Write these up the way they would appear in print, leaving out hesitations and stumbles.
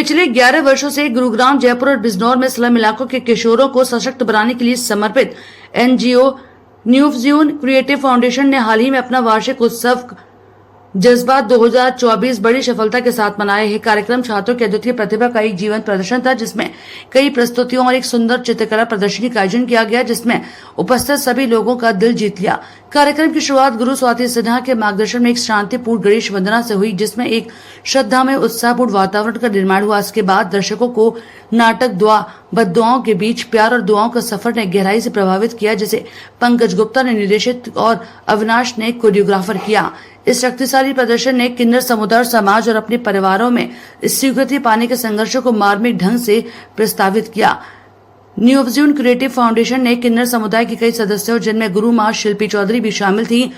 पिछले 11 वर्षों से गुरुग्राम, जयपुर और बिजनौर में स्लम इलाकों के किशोरों को सशक्त बनाने के लिए समर्पित एनजीओ न्यूवज्यून क्रिएटिव फाउंडेशन ने हाल ही में अपना वार्षिक उत्सव जज्बात 2024 बड़ी सफलता के साथ मनाया है। कार्यक्रम छात्रों की अद्वितीय प्रतिभा का एक जीवंत प्रदर्शन था, जिसमें कई प्रस्तुतियों और एक सुंदर चित्रकला प्रदर्शनी का आयोजन किया गया, जिसमें उपस्थित सभी लोगों का दिल जीत लिया। कार्यक्रम की शुरुआत गुरु स्वाति सिन्हा के मार्गदर्शन में एक शांतिपूर्ण गणेश वंदना से हुई, जिसमें एक श्रद्धा में उत्साहपूर्ण वातावरण का निर्माण हुआ। इसके बाद दर्शकों को नाटक बद्दुआओं के बीच प्यार और दुआओं का सफर ने गहराई से प्रभावित किया, जिसे पंकज गुप्ता ने निर्देशित और अविनाश ने कोरियोग्राफर किया। इस शक्तिशाली प्रदर्शन ने किन्नर समुदाय, समाज और अपने परिवारों में स्वीकृति पाने के संघर्षों को मार्मिक ढंग से प्रस्तावित किया। न्यूवज्यून क्रिएटिव फाउंडेशन ने किन्नर समुदाय के कई सदस्यों, जिनमें गुरु मां शिल्पी चौधरी भी शामिल थी,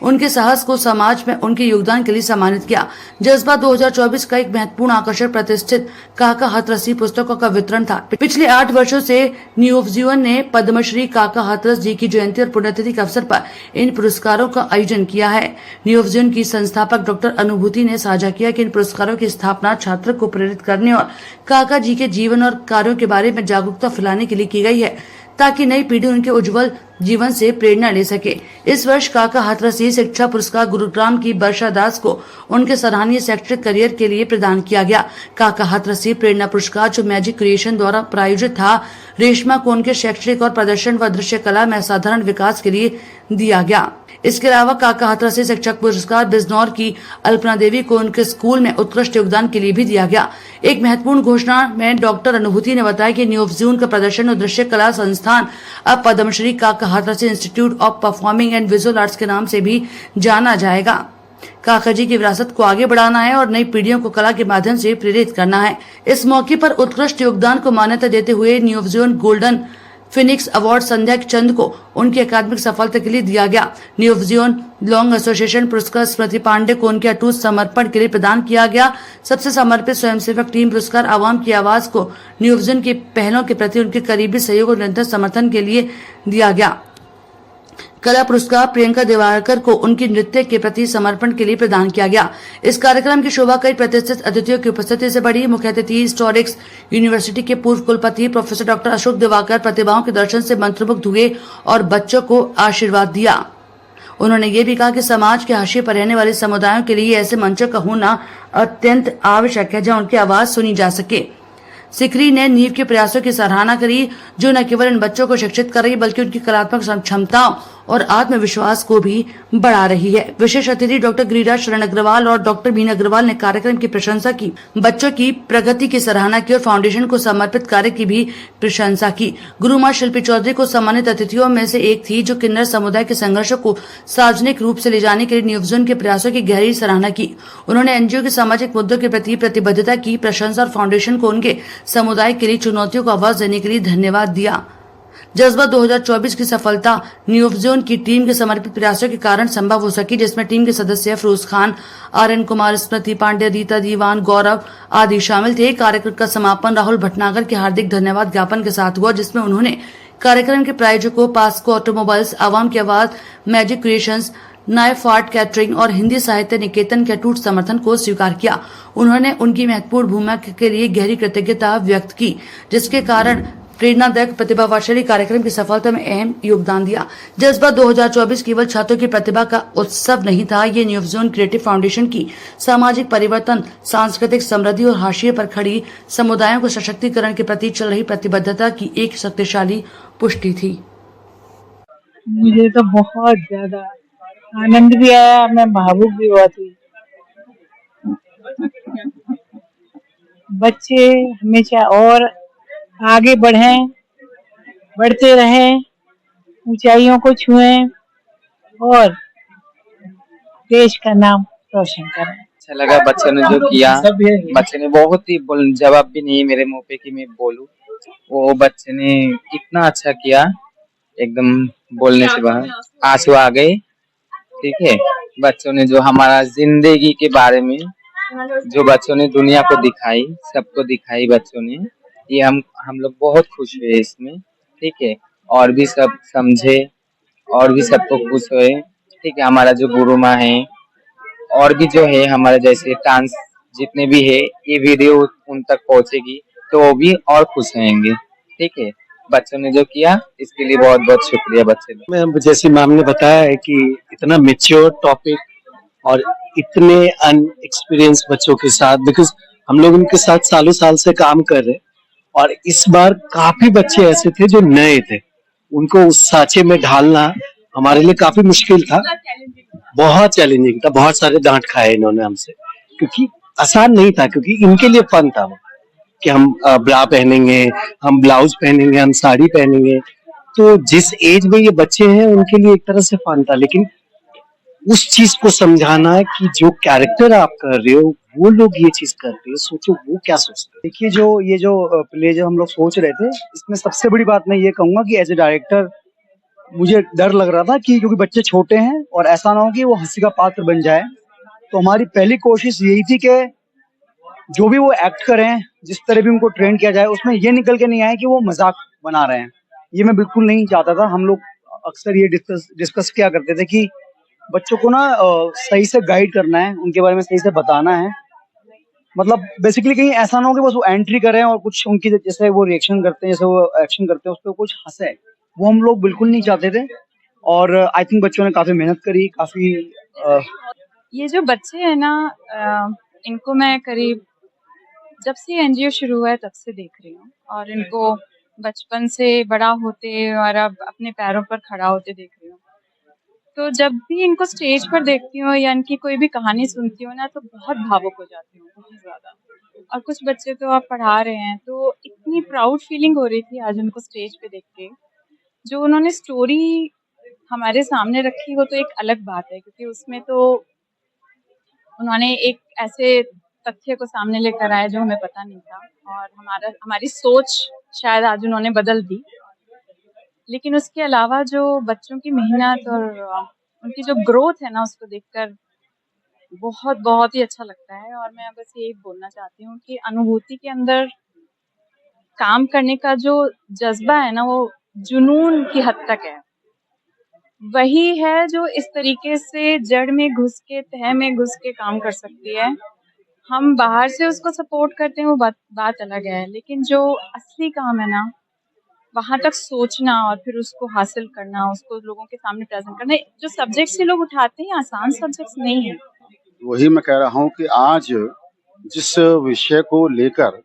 उनके साहस को समाज में उनके योगदान के लिए सम्मानित किया। जज्बा 2024 का एक महत्वपूर्ण आकर्षण प्रतिष्ठित काका हाथरसी पुस्तकों का वितरण था। पिछले 8 वर्षों से न्यूवज्यून ने पद्मश्री काका हाथरस जी की जयंती और पुण्यतिथि के अवसर पर इन पुरस्कारों का आयोजन किया है। न्यूवज्यून की संस्थापक डॉक्टर अनुभूति ने साझा किया कि इन पुरस्कारों की स्थापना छात्र को प्रेरित करने और काका जी के जीवन और कार्यों के बारे में जागरूकता फैलाने के लिए की गई है, ताकि नई पीढ़ी उनके उज्जवल जीवन से प्रेरणा ले सके। इस वर्ष काका हाथरसी शिक्षा पुरस्कार गुरुग्राम की वर्षा दास को उनके सराहनीय शैक्षिक करियर के लिए प्रदान किया गया। काका हाथरसी प्रेरणा पुरस्कार, जो मैजिक क्रिएशन द्वारा प्रायोजित था, रेशमा को उनके शैक्षिक और प्रदर्शन व दृश्य कला में असाधारण विकास के लिए दिया गया। इसके अलावा काका हाथरसी शिक्षक पुरस्कार बिजनौर की अल्पना देवी को उनके स्कूल में उत्कृष्ट योगदान के लिए भी दिया गया। एक महत्वपूर्ण घोषणा में डॉक्टर अनुभूति ने बताया कि न्यूवज्यून का प्रदर्शन और दृश्य कला संस्थान अब पद्मश्री काका Hathrasi institute of performing and visual arts के नाम से भी जाना जाएगा। काका जी की विरासत को आगे बढ़ाना है और नई पीढ़ियों को कला के माध्यम से प्रेरित करना है। इस मौके पर उत्कृष्ट योगदान को मान्यता देते हुए न्यूवज्यून गोल्डन फिनिक्स अवार्ड संध्या चंद को उनकी अकादमिक सफलता के लिए दिया गया। न्यूवज्यून लॉन्ग एसोसिएशन पुरस्कार स्मृति पांडे को उनके अटूट समर्पण के लिए प्रदान किया गया। सबसे समर्पित स्वयंसेवक टीम पुरस्कार आवाम की आवाज को न्यूवज्यून की पहलों के प्रति उनके करीबी सहयोग और निरंतर समर्थन के लिए दिया गया। कला पुरस्कार प्रियंका देवारकर को उनकी नृत्य के प्रति समर्पण के लिए प्रदान किया गया। इस कार्यक्रम की शोभा कई प्रतिष्ठित अतिथियों की उपस्थिति से बढ़ी। मुख्य अतिथि हिस्टोरिक्स यूनिवर्सिटी के पूर्व कुलपति प्रोफेसर डॉक्टर अशोक दिवाकर प्रतिभाओं के दर्शन से मंत्रमुग्ध हुए और बच्चों को आशीर्वाद दिया। उन्होंने ये भी कहा कि समाज के हाशिए पर रहने वाले समुदायों के लिए ऐसे मंचों का होना अत्यंत आवश्यक है, जहाँ उनकी आवाज सुनी जा सके। सिकरी ने नीव के प्रयासों की सराहना करी, जो न केवल इन बच्चों को शिक्षित कर रही, बल्कि उनकी कलात्मक क्षमताओं और आत्मविश्वास को भी बढ़ा रही है। विशेष अतिथि डॉक्टर गिरिराज शरण अग्रवाल और डॉक्टर बीना अग्रवाल ने कार्यक्रम की प्रशंसा की, बच्चों की प्रगति की सराहना की और फाउंडेशन को समर्पित कार्य की भी प्रशंसा की। गुरु मां शिल्पी चौधरी को सम्मानित अतिथियों में से एक थी, जो किन्नर समुदाय के संघर्षों को सार्वजनिक रूप से ले जाने के लिए न्यूवज्यून के प्रयासों की गहरी सराहना की। उन्होंने एनजीओ के सामाजिक मुद्दों के प्रति प्रतिबद्धता की प्रशंसा और फाउंडेशन को उनके समुदाय के लिए चुनौतियों को आवाज देने के लिए धन्यवाद दिया। जज्बा 2024 की सफलता न्यूवज्यून की टीम के समर्पित प्रयासों के कारण संभव हो सकी, जिसमें टीम के सदस्य फरोज खान, आर्यन कुमार, स्मृति पांडे, रीता दीवान, गौरव आदि शामिल थे। कार्यक्रम का समापन राहुल भटनागर के हार्दिक धन्यवाद ज्ञापन के साथ हुआ, जिसमें उन्होंने कार्यक्रम के प्रायोजकों पास्को ऑटोमोबाइल्स, आवाम की आवाज, मैजिक क्रिएशंस, नायफार्ट कैटरिंग और हिंदी साहित्य निकेतन के अटूट समर्थन को स्वीकार किया। उन्होंने उनकी महत्वपूर्ण भूमिका के लिए गहरी कृतज्ञता व्यक्त की, जिसके कारण प्रेरणादायक प्रतिभाशाली कार्यक्रम की सफलता में अहम योगदान दिया। जज्बा 2024 केवल छात्रों की प्रतिभा का उत्सव नहीं था, ये न्यूवज्यून क्रिएटिव फाउंडेशन की सामाजिक परिवर्तन, सांस्कृतिक समृद्धि और हाशिए पर खड़ी समुदायों को सशक्तिकरण के प्रति चल रही प्रतिबद्धता की एक शक्तिशाली पुष्टि थी। मुझे तो बहुत ज्यादा आनंद भी आया, मैं भावुक भी हुआ थी। बच्चे हमेशा और आगे बढ़ें, बढ़ते रहें, ऊंचाइयों को छुएं और देश का नाम रोशन करें। अच्छा लगा बच्चों ने जो किया, बच्चे ने बहुत ही जवाब भी नहीं मेरे मुंह पे कि मैं बोलूं, वो बच्चे ने इतना अच्छा किया, एकदम बोलने से बाहर आंसू आ गए। ठीक है, बच्चों ने जो हमारा जिंदगी के बारे में जो बच्चों ने दुनिया को दिखाई, सबको दिखाई बच्चों ने, ये हम लोग बहुत खुश हुए इसमें। ठीक है, और भी सब समझे और भी सबको खुश हुए। ठीक है, हमारा जो गुरु माँ है और भी जो है हमारे जैसे डांस जितने भी है ये वीडियो उन तक पहुंचेगी तो वो भी और खुश रहेंगे। ठीक है, बच्चों ने जो किया इसके लिए बहुत बहुत शुक्रिया बच्चे लोग। मैं जैसे मैम ने बताया है कि इतना मेच्योर टॉपिक और इतने अनएक्सपीरियंस बच्चों के साथ, बिकॉज हम लोग उनके साथ सालों साल से काम कर रहे हैं और इस बार काफी बच्चे ऐसे थे जो नए थे, उनको उस सांचे में ढालना हमारे लिए काफी मुश्किल था, बहुत चैलेंजिंग था, बहुत सारे डांट खाए इन्होंने हमसे, क्योंकि आसान नहीं था, क्योंकि इनके लिए फन था वो कि हम ब्रा पहनेंगे, हम ब्लाउज पहनेंगे, हम साड़ी पहनेंगे। तो जिस एज में ये बच्चे हैं उनके लिए एक तरह से फन था, लेकिन उस चीज को समझाना कि जो कैरेक्टर आप कर रहे हो वो लोग ये चीज करते हैं, सोचो वो क्या सोचते हैं। देखिए, जो प्ले जो हम लोग सोच रहे थे, इसमें सबसे बड़ी बात मैं ये कहूंगा कि एज ए डायरेक्टर मुझे डर लग रहा था कि क्योंकि बच्चे छोटे हैं और ऐसा ना हो कि वो हंसी का पात्र बन जाए। तो हमारी पहली कोशिश यही थी कि जो भी वो एक्ट करें, जिस तरह भी उनको ट्रेन किया जाए, उसमें ये निकल के नहीं आए कि वो मजाक बना रहे हैं। ये मैं बिल्कुल नहीं चाहता था। हम लोग अक्सर ये डिस्कस क्या करते थे कि बच्चों को ना सही से गाइड करना है, उनके बारे में सही से बताना है। मतलब बेसिकली कहीं ऐसा ना हो कि बस वो एंट्री करें और कुछ उनकी जैसे वो रिएक्शन करते हैं, जैसे वो एक्शन करते हैं, उस पर कुछ हंसे, वो हम लोग बिल्कुल नहीं चाहते थे। और आई थिंक बच्चों ने काफी मेहनत करी, काफी ये जो बच्चे हैं ना, इनको मैं करीब जब से एनजीओ शुरू हुआ है तब से देख रही हूँ, और इनको बचपन से बड़ा होते और अब अपने पैरों पर खड़ा होते देख रही हूँ। तो जब भी इनको स्टेज पर देखती हूँ या इनकी कोई भी कहानी सुनती हूँ ना, तो बहुत भावुक हो जाती हूँ, बहुत ज़्यादा। और कुछ बच्चे तो आप पढ़ा रहे हैं, तो इतनी प्राउड फीलिंग हो रही थी आज उनको स्टेज पे देख के। जो उन्होंने स्टोरी हमारे सामने रखी वो तो एक अलग बात है, क्योंकि उसमें तो उन्होंने एक ऐसे तथ्य को सामने लेकर आए जो हमें पता नहीं था, और हमारी सोच शायद आज उन्होंने बदल दी। लेकिन उसके अलावा जो बच्चों की मेहनत और उनकी जो ग्रोथ है ना, उसको देखकर बहुत बहुत ही अच्छा लगता है। और मैं बस यही बोलना चाहती हूँ कि अनुभूति के अंदर काम करने का जो जज्बा है ना, वो जुनून की हद तक है। वही है जो इस तरीके से जड़ में घुस के, तह में घुस के काम कर सकती है। हम बाहर से उसको सपोर्ट करते हैं, वो बात अलग है, लेकिन जो असली काम है ना, वहां तक सोचना और फिर उसको हासिल करना, उसको लोगों के सामने प्रेजेंट करना, जो सब्जेक्ट्स ये लोग उठाते हैं आसान सब्जेक्ट्स नहीं है। वही मैं कह रहा हूँ कि आज जिस विषय को लेकर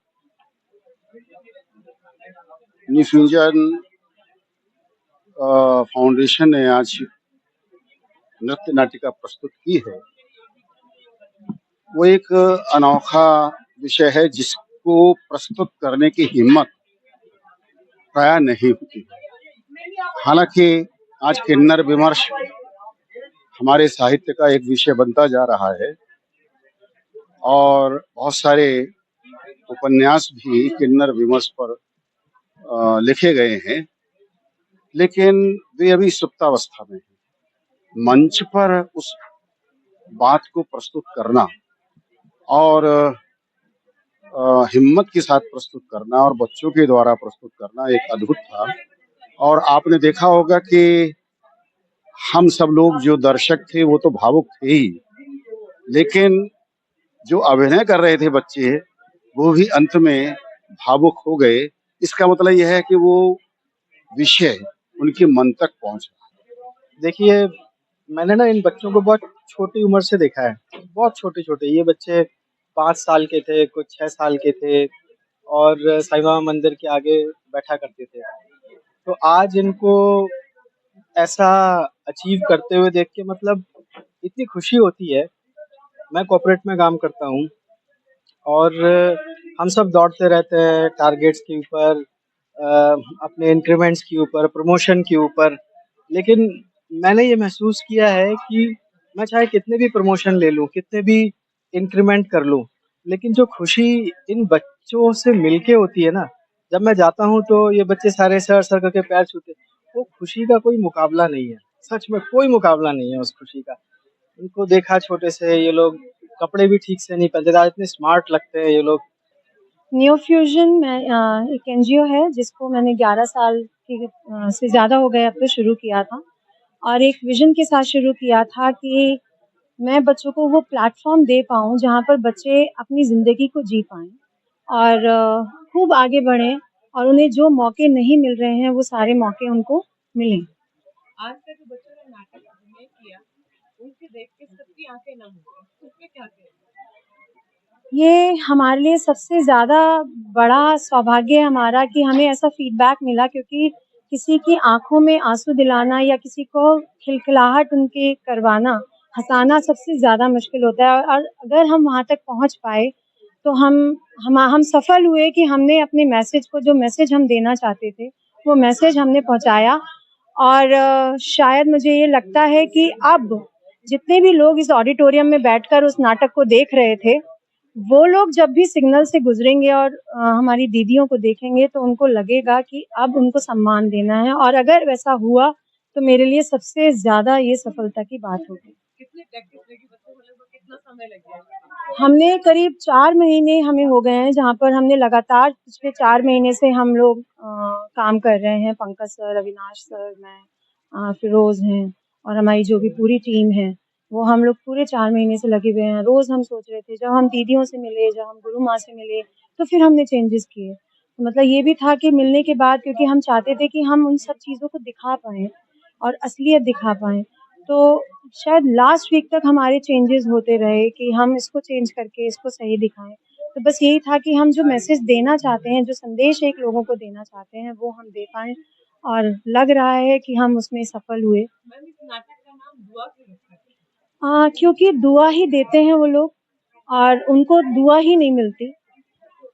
न्यूफ्यूजन फाउंडेशन ने आज नृत्य नाटिका प्रस्तुत की है, वो एक अनोखा विषय है जिसको प्रस्तुत करने की हिम्मत प्राय नहीं होती। हालांकि आज किन्नर विमर्श हमारे साहित्य का एक विषय बनता जा रहा है और बहुत सारे उपन्यास भी किन्नर विमर्श पर लिखे गए हैं, लेकिन वे अभी सुप्तावस्था में हैं। मंच पर उस बात को प्रस्तुत करना और हिम्मत के साथ प्रस्तुत करना और बच्चों के द्वारा प्रस्तुत करना एक अद्भुत था। और आपने देखा होगा कि हम सब लोग जो दर्शक थे वो तो भावुक थे ही, लेकिन जो अभिनय कर रहे थे बच्चे वो भी अंत में भावुक हो गए। इसका मतलब यह है कि वो विषय उनके मन तक पहुंचा। देखिए, मैंने ना इन बच्चों को बहुत छोटी उम्र से देखा है, बहुत छोटे छोटे। ये बच्चे 5 साल के थे, कुछ 6 साल के थे, और साईं बाबा मंदिर के आगे बैठा करते थे। तो आज इनको ऐसा अचीव करते हुए देख के मतलब इतनी खुशी होती है। मैं कॉर्पोरेट में काम करता हूँ और हम सब दौड़ते रहते हैं टारगेट्स के ऊपर, अपने इंक्रीमेंट्स के ऊपर, प्रमोशन के ऊपर। लेकिन मैंने ये महसूस किया है कि मैं चाहे कितने भी प्रमोशन ले लूँ, कितने भी इंक्रीमेंट कर लूँ, लेकिन जो खुशी इन बच्चों से मिलके होती है ना, जब मैं जाता हूँ तो ये बच्चे सारे सर सर करके पैर छूते, वो खुशी का कोई मुकाबला नहीं है। सच में कोई मुकाबला नहीं है उस खुशी का। उनको देखा छोटे से, ये लोग कपड़े भी ठीक से नहीं पहनते थे, इतने स्मार्ट लगते हैं ये लोग। न्यू फ्यूजन में एक एनजीओ है जिसको मैंने 11 साल से ज़्यादा हो गए अब तो शुरू किया था, और एक विजन के साथ शुरू किया था कि मैं बच्चों को वो प्लेटफॉर्म दे पाऊँ जहाँ पर बच्चे अपनी ज़िंदगी को जी पाएँ और खूब आगे बढ़ें और उन्हें जो मौके नहीं मिल रहे हैं वो सारे मौके उनको मिलें। आज तक जो बच्चों ने नाटक अभिनय किया उनके देख के सबकी आंखें नम हो गई, उसमें क्या कहें? ये हमारे लिए सबसे ज़्यादा बड़ा सौभाग्य है हमारा कि हमें ऐसा फीडबैक मिला, क्योंकि किसी की आँखों में आँसू दिलाना या किसी को खिलखिलाहट उनके करवाना, हँसाना सबसे ज़्यादा मुश्किल होता है और अगर हम वहाँ तक पहुँच पाए तो हम सफल हुए कि हमने अपने मैसेज को, जो मैसेज हम देना चाहते थे, वो मैसेज हमने पहुँचाया। और शायद मुझे ये लगता है कि अब जितने भी लोग इस ऑडिटोरियम में बैठकर उस नाटक को देख रहे थे, वो लोग जब भी सिग्नल से गुजरेंगे और हमारी दीदियों को देखेंगे तो उनको लगेगा कि अब उनको सम्मान देना है, और अगर वैसा हुआ तो मेरे लिए सबसे ज़्यादा ये सफलता की बात होगी। कितनी प्रैक्टिस लगी बच्चों को, लगभग कितना समय लग गया? हमने करीब 4 महीने हमें हो गए हैं, जहाँ पर हमने लगातार पिछले 4 महीने से हम लोग काम कर रहे हैं। पंकज सर, अविनाश सर, मैं, फिरोज़ हैं और हमारी जो भी पूरी टीम है, वो हम लोग पूरे 4 महीने से लगे हुए हैं। रोज़ हम सोच रहे थे, जब हम दीदियों से मिले, जब हम गुरु माँ से मिले, तो फिर हमने चेंजेस किए। तो मतलब ये भी था कि मिलने के बाद, क्योंकि हम चाहते थे कि हम उन सब चीज़ों को दिखा पाएँ और असलियत दिखा पाएँ। तो शायद लास्ट वीक तक हमारे चेंजेस होते रहे कि हम इसको चेंज करके इसको सही दिखाएँ। तो बस यही था कि हम जो मैसेज देना चाहते हैं, जो संदेश एक लोगों को देना चाहते हैं, वो हम दे पाएँ और लग रहा है कि हम उसमें सफल हुए। मैम, इस नाटक का नाम दुआ क्यों रखा है? क्योंकि दुआ ही देते हैं वो लोग और उनको दुआ ही नहीं मिलती।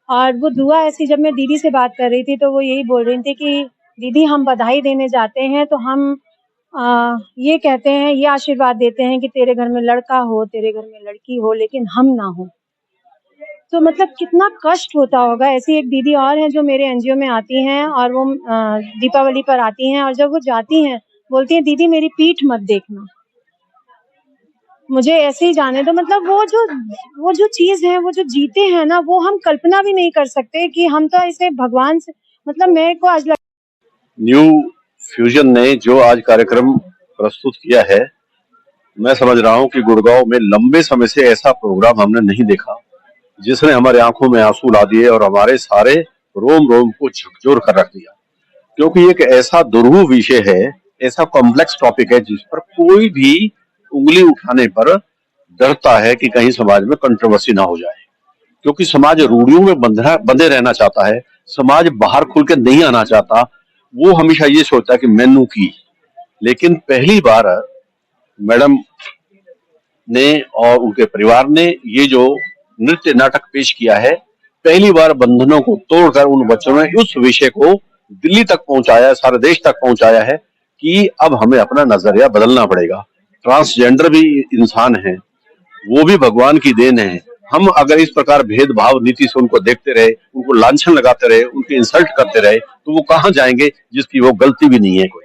और वो दुआ ऐसी, जब मैं दीदी से बात कर रही थी तो वो यही बोल रही थी कि दीदी हम बधाई देने जाते हैं तो हम ये कहते हैं, ये आशीर्वाद देते हैं कि तेरे घर में लड़का हो, तेरे घर में लड़की हो, लेकिन हम ना हो। तो मतलब कितना कष्ट होता होगा। ऐसी एक दीदी और हैं जो मेरे एनजीओ में आती हैं और वो दीपावली पर आती हैं और जब वो जाती हैं बोलती हैं, दीदी मेरी पीठ मत देखना, मुझे ऐसे ही जाने दो। मतलब वो जो चीज़ है, वो जो जीते हैं ना, वो हम कल्पना भी नहीं कर सकते कि हम तो इसे भगवान से, मतलब मेरे को आज न्यू फ्यूजन ने जो आज कार्यक्रम प्रस्तुत किया है, मैं समझ रहा हूं कि गुड़गांव में लंबे समय से ऐसा प्रोग्राम हमने नहीं देखा जिसने हमारे आंखों में आंसू ला दिए और हमारे सारे रोम रोम को झकझोर कर रख दिया। क्योंकि एक ऐसा दुर्गुह विषय है, ऐसा कॉम्प्लेक्स टॉपिक है जिस पर कोई भी उंगली उठाने पर डरता है कि कहीं समाज में कंट्रोवर्सी ना हो जाए। क्योंकि समाज रूढ़ियों में बंधे रहना चाहता है, समाज बाहर खुल के नहीं आना चाहता। वो हमेशा ये सोचता है कि मैनू की। लेकिन पहली बार मैडम ने और उनके परिवार ने ये जो नृत्य नाटक पेश किया है, पहली बार बंधनों को तोड़कर उन बच्चों ने उस विषय को दिल्ली तक पहुंचाया, सारे देश तक पहुंचाया है कि अब हमें अपना नजरिया बदलना पड़ेगा। ट्रांसजेंडर भी इंसान है, वो भी भगवान की देन है। हम अगर इस प्रकार भेदभाव नीति से उनको देखते रहे, उनको लांछन लगाते रहे, उनकी इंसल्ट करते रहे, तो वो कहाँ जाएंगे जिसकी वो गलती भी नहीं है कोई।